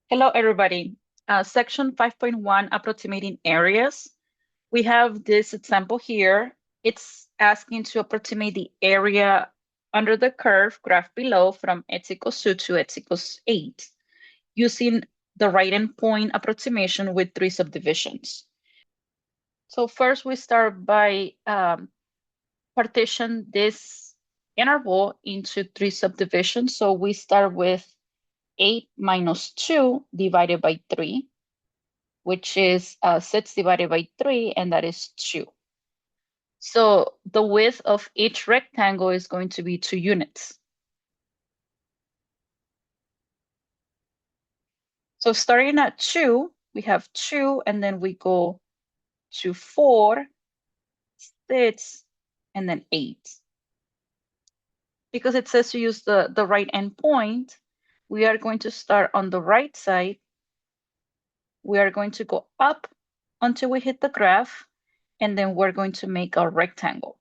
Hello, everybody. Section 5.1, Approximating Areas. We have this example here. It's asking to approximate the area under the curve graph below from x equals 2 to x equals 8 using the right endpoint approximation with 3 subdivisions. So first we start by partition this interval into 3 subdivisions. So we start with 8 minus 2 divided by 3, which is 6 divided by 3, and that is 2. So the width of each rectangle is going to be 2 units. So starting at 2, we have 2, and then we go to 4, 6, and then 8. Because it says to use the right endpoint, we are going to start on the right side. We are going to go up until we hit the graph, and then we're going to make a rectangle.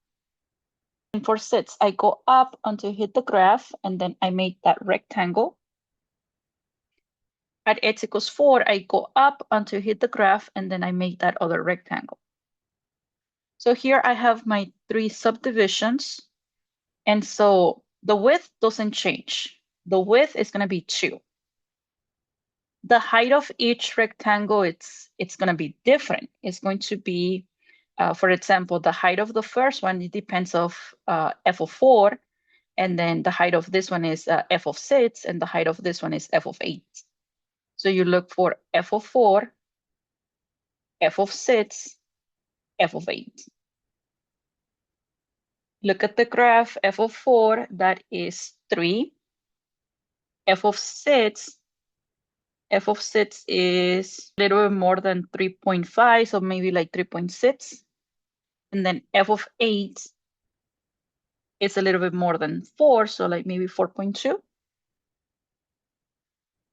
And for 6, I go up until I hit the graph, and then I make that rectangle. At x equals 4, I go up until I hit the graph, and then I make that other rectangle. So here I have my 3 subdivisions, and so the width doesn't change. The width is going to be 2. The height of each rectangle, it's going to be different. It's going to be, for example, the height of the first one, it depends of f of 4, and then the height of this one is f of 6, and the height of this one is f of 8. So you look for f of 4, f of 6, f of 8. Look at the graph, f of 4, that is 3. F of 6, f of 6 is a little bit more than 3.5, so maybe like 3.6. And then f of 8 is a little bit more than 4, so like maybe 4.2.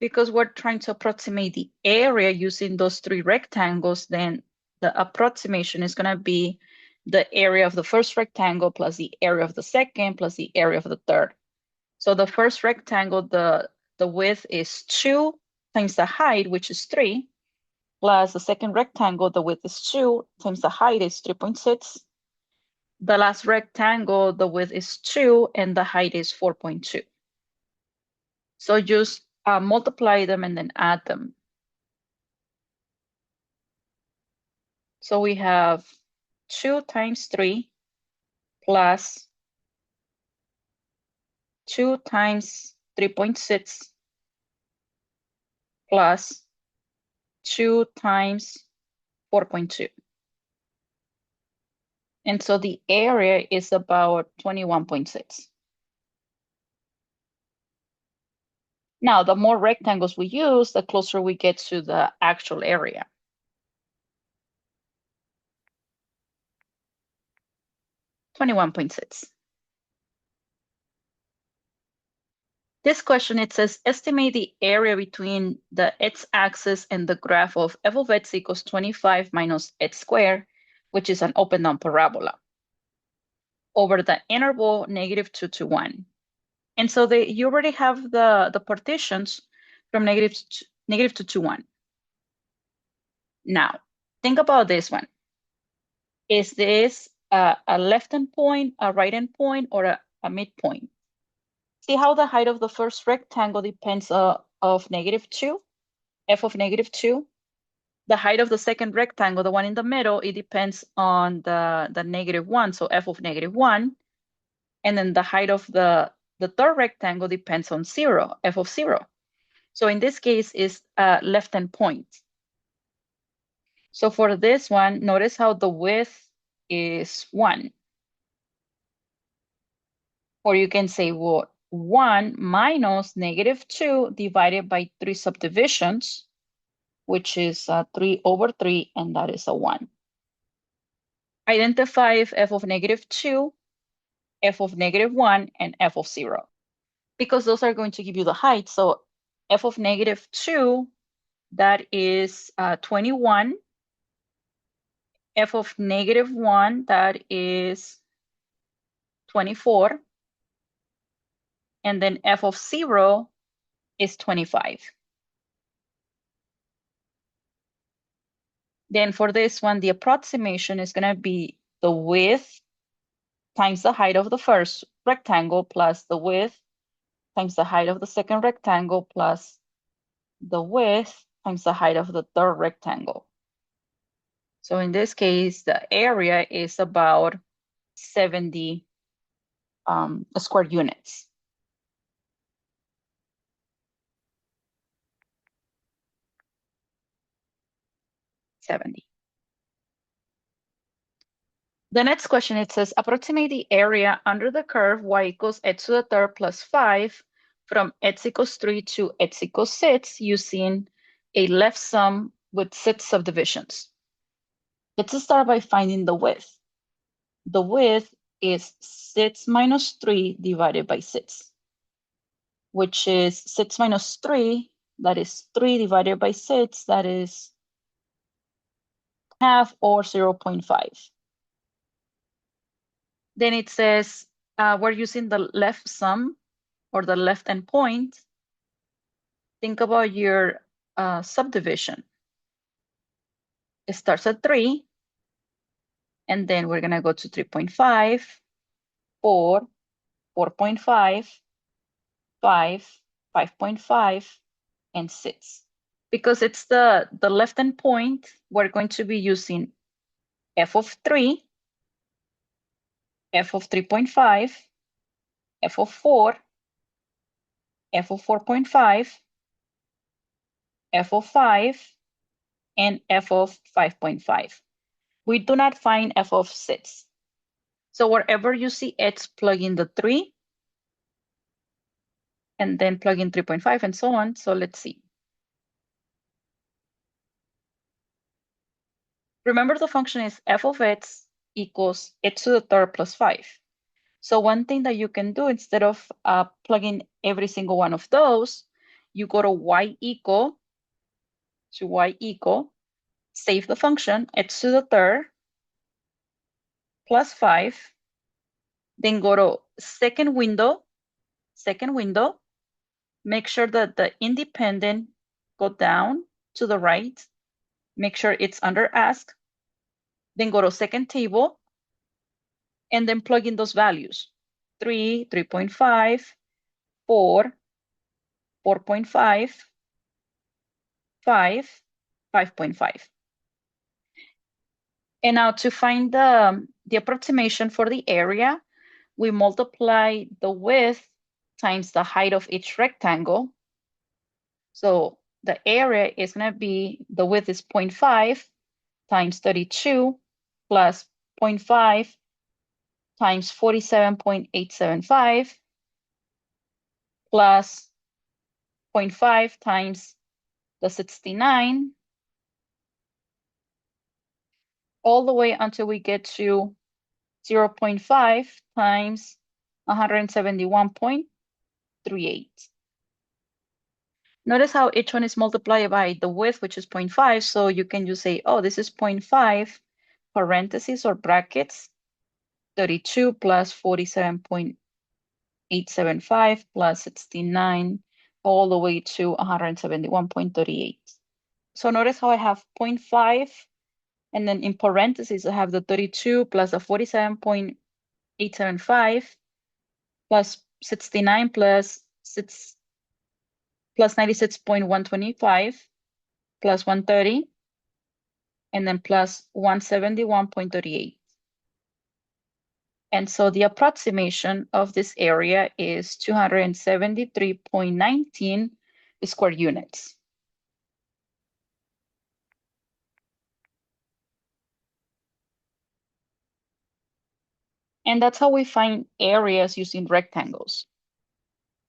Because we're trying to approximate the area using those 3 rectangles, then the approximation is going to be the area of the first rectangle plus the area of the second plus the area of the third. So the first rectangle, the width is 2 times the height, which is 3, plus the second rectangle, the width is 2 times the height is 3.6. The last rectangle, the width is 2 and the height is 4.2. So just multiply them and then add them. So we have 2 times 3 plus 2 times 3.6 plus 2 times 4.2. And so the area is about 21.6. Now, the more rectangles we use, the closer we get to the actual area. $21.6. This question, it says, estimate the area between the x-axis and the graph of f of x equals 25 minus x squared, which is an open down parabola, over the interval -2 to 1. And so you already have the partitions from -2 to 1. Now, think about this one. Is this a left endpoint, a right endpoint, or a midpoint? See how the height of the first rectangle depends of -2, f of -2. The height of the second rectangle, the one in the middle, it depends on the -1, so f of -1. And then the height of the third rectangle depends on 0, f of 0. So in this case, is left endpoint. So for this one, notice how the width is 1. Or you can say, well, 1 minus -2 divided by 3 subdivisions, which is 3 over 3, and that is a 1. Identify if f of -2, f of -1, and f of 0. Because those are going to give you the height. So f of -2, that is 21. F of -1, that is 24. And then f of 0 is 25. Then for this one, the approximation is going to be the width times the height of the first rectangle plus the width times the height of the second rectangle plus the width times the height of the third rectangle. So in this case, the area is about 70 square units. 70. The next question, it says, approximate the area under the curve y equals x to the third plus 5 from x equals 3 to x equals 6 using a left sum with 6 subdivisions. Let's start by finding the width. The width is 6 minus 3 divided by 6, which is 6 minus 3, that is 3 divided by 6, that is half or 0.5. Then it says we're using the left sum or the left endpoint. Think about your subdivision. It starts at 3, and then we're going to go to 3.5, 4, 4.5, 5, 5.5, and 6. Because it's the left endpoint, we're going to be using f of 3, f of 3.5, f of 4, f of 4.5, f of 5, and f of 5.5. We do not find f of 6. So wherever you see x, plug in the 3, and then plug in 3.5 and so on. So let's see. Remember the function is f of x equals x to the third plus 5. So one thing that you can do instead of plugging every single one of those, you go to y equal, save the function, x to the third plus 5, then go to second window, make sure that the independent go down to the right, make sure it's under ask, then go to second table, and then plug in those values, 3, 3.5, 4, 4.5, 5, 5.5. And now to find the approximation for the area, we multiply the width times the height of each rectangle. So the area is going to be, the width is 0.5 times 32 plus 0.5 times 47.875 plus 0.5 times the 69, all the way until we get to 0.5 times 171.38. Notice how each one is multiplied by the width, which is 0.5. So you can just say, oh, this is 0.5, parentheses or brackets, 32 plus 47.875 plus 69, all the way to 171.38. So notice how I have 0.5, and then in parentheses, I have the 32 plus the 47.875 plus 69 plus 96.125 plus 130, and then plus 171.38. And so the approximation of this area is 273.19 square units. And that's how we find areas using rectangles.